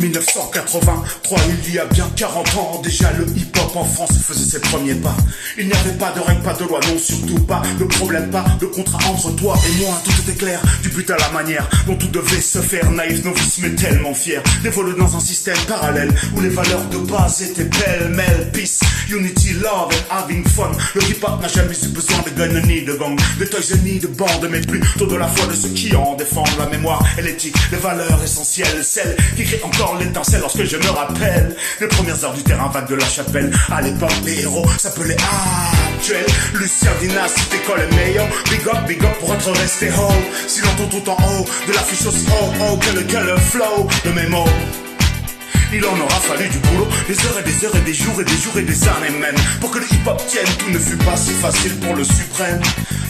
1983, il y a bien 40 ans, déjà le hip-hop en France faisait ses premiers pas. Il n'y avait pas de règles, pas de loi, non surtout pas de problème, pas de contrat entre toi et moi. Tout était clair, du but à la manière dont tout devait se faire. Naïf, novice, mais tellement fier d'évoluer dans un système parallèle où les valeurs de base étaient pêle-mêle. Peace, unity, love and having fun. Le hip-hop n'a jamais eu besoin de gun ni de gang, de toys ni de bandes, mais plutôt de la foi de ceux qui en défendent la mémoire et l'éthique, les valeurs essentielles, celles qui créent encore l'étincelle lorsque je me rappelle les premières heures du terrain vague de la chapelle. À l'époque, les héros s'appelaient actuels. Lucien Dinas, c'était quoi le meilleur? Big up pour être resté haut. Si l'on tout en haut de l'affiche aussi oh, que le flow de mes mots. Il en aura fallu du boulot, des heures et des heures et des jours et des jours et des années même, pour que le hip-hop tienne. Tout ne fut pas si facile pour le suprême.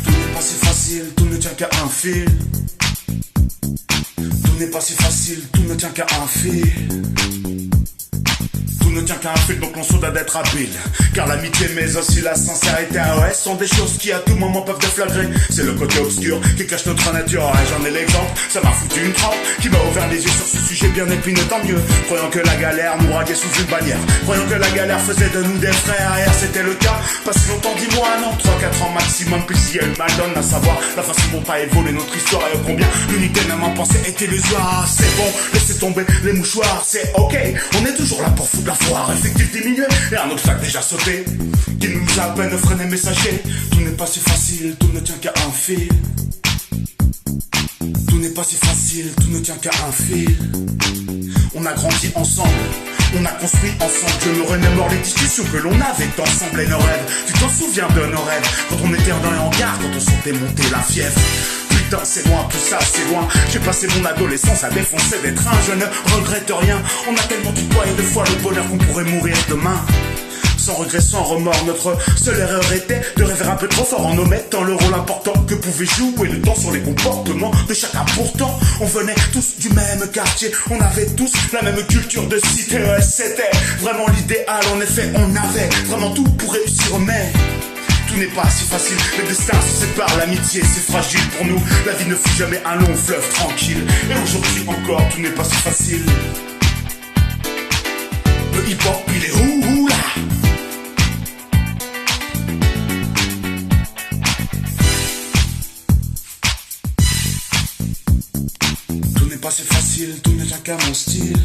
Tout n'est pas si facile, tout ne tient qu'à un fil. Tout n'est pas si facile, tout ne tient qu'à un fil. Tout ne tient qu'à un fil, donc l'on se doit d'être habile. Car l'amitié mais aussi la sincérité sont des choses qui à tout moment peuvent déflagrer. C'est le côté obscur qui cache notre nature. Et j'en ai l'exemple, ça m'a foutu une trempe qui m'a ouvert les yeux sur ce sujet bien épineux, tant mieux. Croyant que la galère nous braquait sous une bannière, croyant que la galère faisait de nous des frères. Et c'était le cas, pas si longtemps, dis-moi non, 3-4 ans maximum. Puis si elle mal donne à savoir la façon dont a évolué notre histoire et combien l'unité même en pensée est illusoire. C'est bon, laissez tomber les mouchoirs, c'est ok. On est toujours là pour foutre la foire, effectif diminué et un obstacle déjà sauté qui nous a à peine freiné messager. Tout n'est pas si facile, tout ne tient qu'à un fil. Tout n'est pas si facile, tout ne tient qu'à un fil. On a grandi ensemble, on a construit ensemble. Je me remémore les discussions que l'on avait ensemble et nos rêves. Tu t'en souviens de nos rêves, quand on était dans les hangars, quand on sentait monter la fièvre. Putain c'est loin, tout ça c'est loin. J'ai passé mon adolescence à défoncer des trains. Je ne regrette rien, on a tellement de poids et de fois le bonheur qu'on pourrait mourir demain. Sans regret, sans remords, notre seule erreur était de rêver un peu trop fort en omettant le rôle important que pouvait jouer le temps sur les comportements de chacun. Pourtant, on venait tous du même quartier, on avait tous la même culture de cité. C'était vraiment l'idéal, en effet, on avait vraiment tout pour réussir, mais tout n'est pas si facile, le destin se sépare, l'amitié c'est fragile pour nous. La vie ne fut jamais un long fleuve tranquille, et aujourd'hui encore tout n'est pas si facile. Le hip-hop il est où là? Tout n'est pas si facile, tout ne tient qu'à mon style.